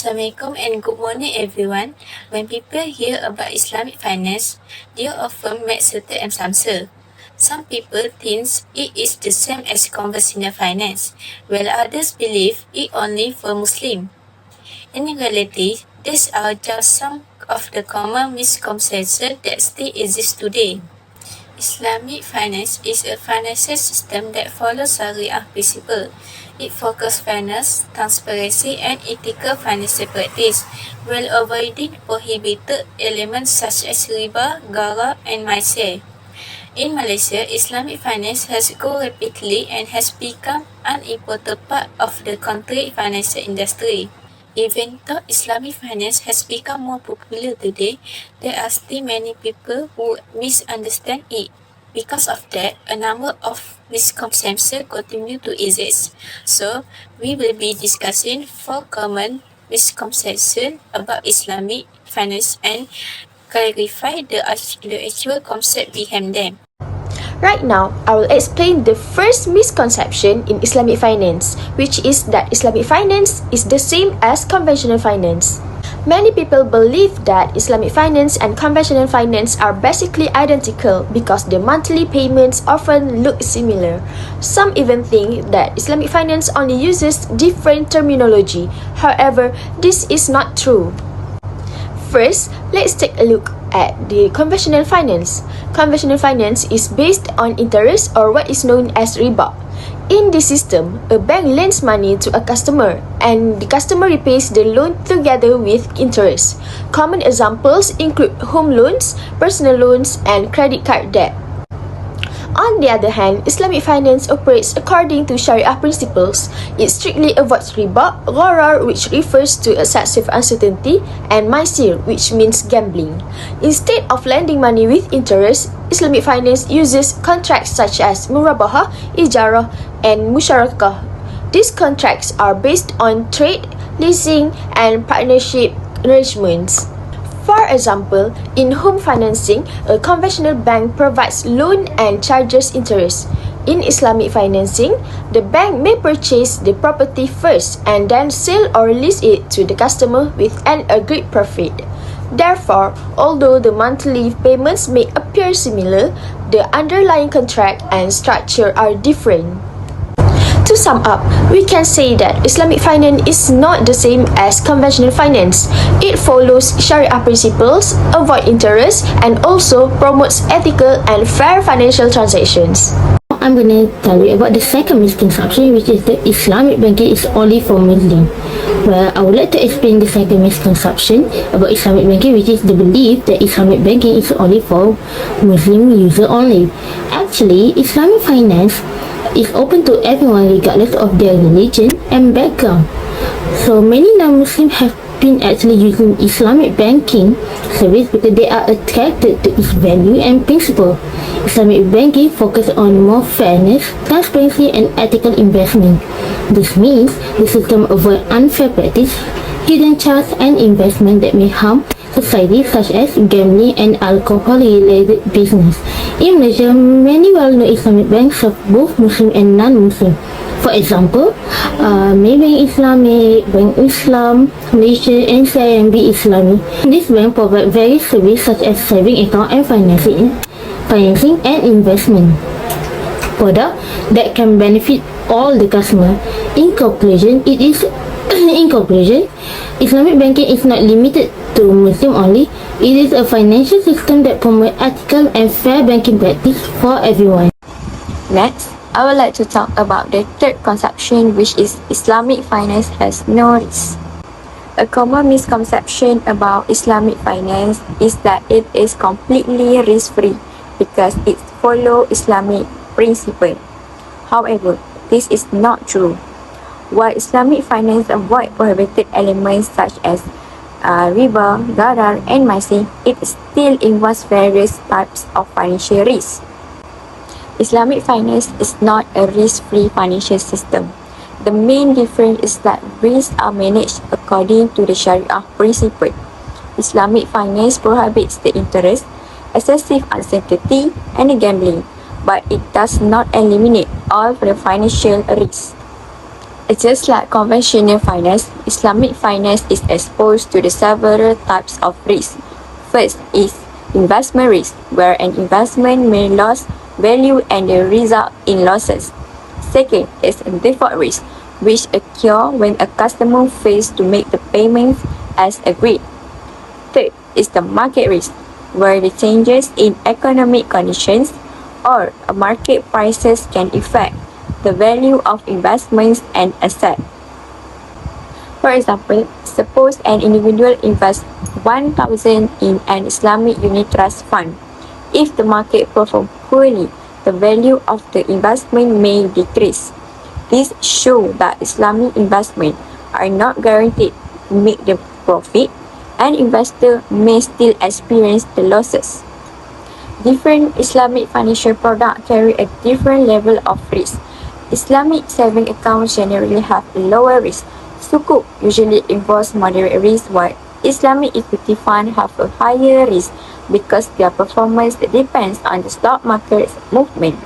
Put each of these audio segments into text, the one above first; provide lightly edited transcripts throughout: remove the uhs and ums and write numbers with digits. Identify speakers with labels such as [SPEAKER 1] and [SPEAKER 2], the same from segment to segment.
[SPEAKER 1] Assalamualaikum and good morning everyone. When people hear about Islamic finance, they often make certain assumptions. Some people think it is the same as conventional finance, while others believe it only for Muslims. In reality, these are just some of the common misconceptions that still exist today. Islamic finance is a financial system that follows Sharia principles. It focuses fairness, transparency, and ethical financial practice, while avoiding prohibited elements such as riba, gharar, and maisir. In Malaysia, Islamic finance has grown rapidly and has become an important part of the country's financial industry. Even though Islamic finance has become more popular today, there are still many people who misunderstand it. Because of that, a number of misconceptions continue to exist. So, we will be discussing 4 common misconceptions about Islamic finance and clarify the actual concept behind them.
[SPEAKER 2] Right now, I will explain the first misconception in Islamic finance, which is that Islamic finance is the same as conventional finance. Many people believe that Islamic finance and conventional finance are basically identical because the monthly payments often look similar. Some even think that Islamic finance only uses different terminology. However, this is not true. First, let's take a look at the conventional finance. Conventional finance is based on interest or what is known as riba. In this system, a bank lends money to a customer and the customer repays the loan together with interest. Common examples include home loans, personal loans, and credit card debt. On the other hand, Islamic finance operates according to Sharia principles. It strictly avoids riba, gharar, which refers to excessive uncertainty, and maisir, which means gambling. Instead of lending money with interest, Islamic finance uses contracts such as murabahah, ijarah, and musyarakah. These contracts are based on trade, leasing, and partnership arrangements. For example, in home financing, a conventional bank provides loan and charges interest. In Islamic financing, the bank may purchase the property first and then sell or lease it to the customer with an agreed profit. Therefore, although the monthly payments may appear similar, the underlying contract and structure are different. To sum up, we can say that Islamic finance is not the same as conventional finance. It follows Sharia principles, avoids interest, and also promotes ethical and fair financial transactions.
[SPEAKER 3] I'm going to tell you about the second misconception, which is that Islamic banking is only for Muslims. Well, I would like to explain the second misconception about Islamic banking, which is the belief that Islamic banking is only for Muslim user only. Actually, Islamic finance is open to everyone regardless of their religion and background. So many non-Muslims have been actually using Islamic banking service because they are attracted to its value and principle. Islamic banking focuses on more fairness, transparency, and ethical investment. This means the system avoids unfair practice, hidden charges, and investment that may harm society, such as gambling and alcohol-related business. In Malaysia, many well-known Islamic banks serve both Muslim and non-Muslim. For example, Maybank Islamic, Bank Islam, Malaysia, and CIMB Islamic. This bank provide various services such as saving account and financing and investment product that can benefit all the customer. In conclusion, Islamic banking is not limited to Muslim only. It is a financial system that promotes ethical and fair banking practice for everyone.
[SPEAKER 4] Next, I would like to talk about the third conception, which is Islamic finance has no risk. A common misconception about Islamic finance is that it is completely risk-free because it follows Islamic principles. However, this is not true. While Islamic finance avoids prohibited elements such as riba, gharar, and maisir, it still involves various types of financial risk. Islamic finance is not a risk-free financial system. The main difference is that risks are managed according to the Sharia principle. Islamic finance prohibits the interest, excessive uncertainty, and gambling, but it does not eliminate all the financial risks. Just like conventional finance, Islamic finance is exposed to the several types of risk. First is investment risk, where an investment may lose value and result in losses. Second is default risk, which occurs when a customer fails to make the payments as agreed. Third is the market risk, where the changes in economic conditions or market prices can affect the value of investments and assets. For example, suppose an individual invests 1,000 in an Islamic unit trust fund. If the market performs poorly, the value of the investment may decrease. This shows that Islamic investments are not guaranteed to make the profit, and investors may still experience the losses. Different Islamic financial products carry a different level of risk. Islamic saving accounts generally have a lower risk. Sukuk usually involves moderate risk, while Islamic equity funds have a higher risk because their performance depends on the stock market's movement.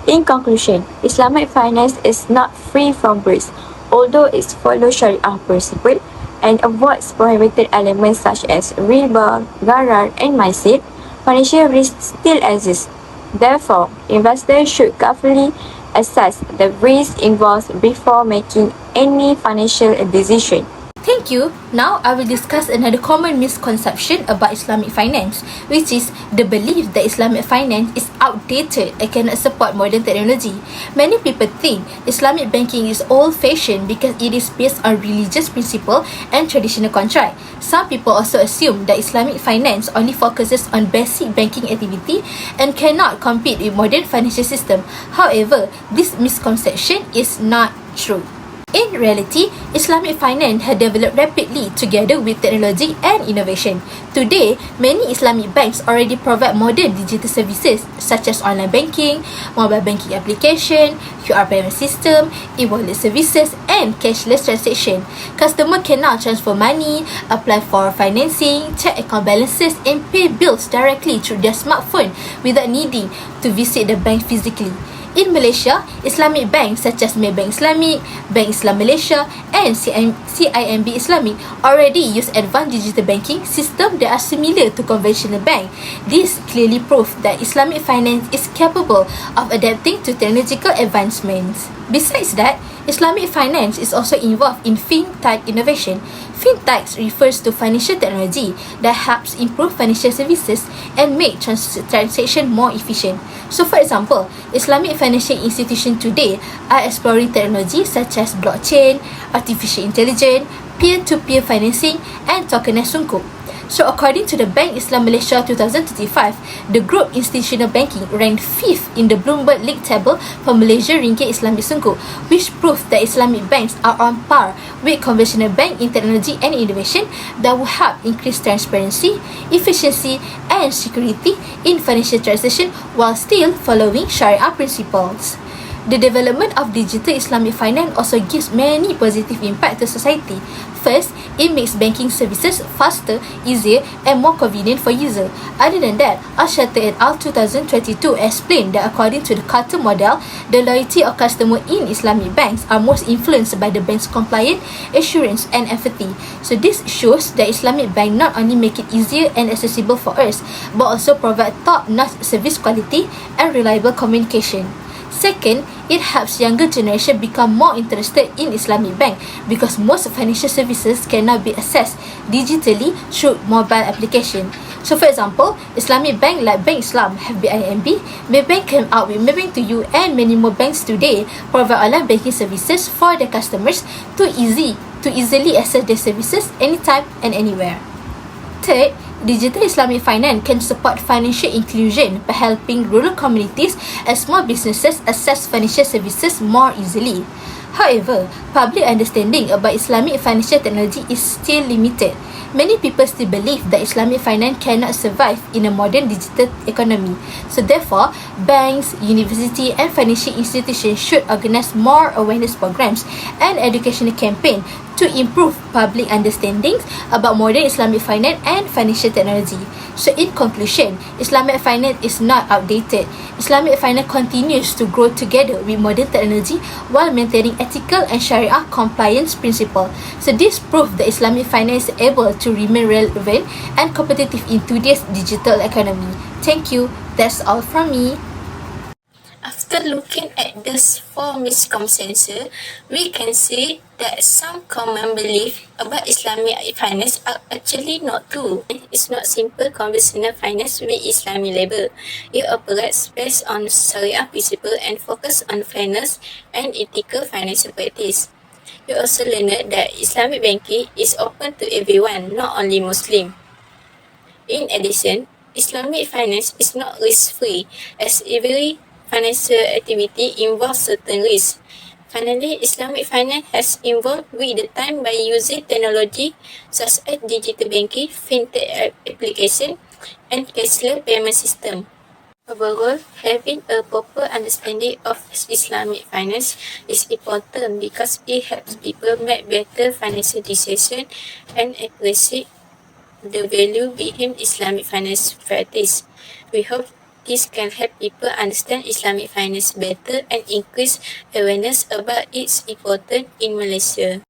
[SPEAKER 4] In conclusion, Islamic finance is not free from risk, although it follows Sharia principles and avoids prohibited elements such as riba, gharar, and maisir. Financial risks still exist. Therefore, investors should carefully assess the risk involved before making any financial decision.
[SPEAKER 3] Thank you. Now I will discuss another common misconception about Islamic finance, which is the belief that Islamic finance is outdated and cannot support modern technology. Many people think Islamic banking is old-fashioned because it is based on religious principle and traditional contract. Some people also assume that Islamic finance only focuses on basic banking activity and cannot compete with modern financial system. However, this misconception is not true. In reality, Islamic finance has developed rapidly together with technology and innovation. Today, many Islamic banks already provide modern digital services such as online banking, mobile banking application, QR payment system, e-wallet services, and cashless transaction. Customers can now transfer money, apply for financing, check account balances, and pay bills directly through their smartphone without needing to visit the bank physically. In Malaysia, Islamic banks such as Maybank Islamic, Bank Islam Malaysia, and CIMB Islamic already use advanced digital banking systems that are similar to conventional bank. This clearly proves that Islamic finance is capable of adapting to technological advancements. Besides that, Islamic finance is also involved in fintech innovation. Fintech refers to financial technology that helps improve financial services and make transaction more efficient. So for example, Islamic financial institutions today are exploring technology such as blockchain, artificial intelligence, peer-to-peer financing, and tokenized sukuk. So according to the Bank Islam Malaysia 2025, the group institutional banking ranked 5th in the Bloomberg League table for Malaysia Ringgit Islamic Sukuk, which proved that Islamic banks are on par with conventional bank in technology and innovation that will help increase transparency, efficiency, and security in financial transactions while still following Sharia principles. The development of digital Islamic finance also gives many positive impact to society. First, it makes banking services faster, easier, and more convenient for users. Other than that, Al-Shatter et al. 2022 explained that according to the Carter model, the loyalty of customers in Islamic banks are most influenced by the bank's compliance, assurance, and empathy. So this shows that Islamic bank not only make it easier and accessible for us, but also provide top-notch service quality and reliable communication. Second, it helps younger generation become more interested in Islamic bank because most financial services cannot be accessed digitally through mobile application. So for example, Islamic bank like Bank Islam have BIMB, Maybank came out with Maybank to You, and many more banks today provide online banking services for their customers to easy
[SPEAKER 5] to easily access their services anytime and anywhere. Third, digital Islamic finance can support financial inclusion by helping rural communities and small businesses access financial services more easily. However, public understanding about Islamic financial technology is still limited. Many people still believe that Islamic finance cannot survive in a modern digital economy. So therefore, banks, universities and financial institutions should organize more awareness programs and educational campaigns to improve public understanding about modern Islamic finance and financial technology. So in conclusion, Islamic finance is not outdated. Islamic finance continues to grow together with modern technology while maintaining ethical and Sharia compliance principles. So this proves that Islamic finance is able to remain relevant and competitive in today's digital economy. Thank you. That's all from me.
[SPEAKER 1] After looking at these 4 misconceptions, we can see that some common beliefs about Islamic finance are actually not true. It's not simple conventional finance with Islamic label. It operates based on Sharia principle and focus on fairness and ethical financial practice. You also learned that Islamic banking is open to everyone, not only Muslim. In addition, Islamic finance is not risk-free, as every financial activity involves certain risks. Finally, Islamic finance has evolved with the time by using technology such as digital banking, fintech application, and cashless payment system. Overall, having a proper understanding of Islamic finance is important because it helps people make better financial decisions and appreciate the value behind Islamic finance practice. We hope this can help people understand Islamic finance better and increase awareness about its importance in Malaysia.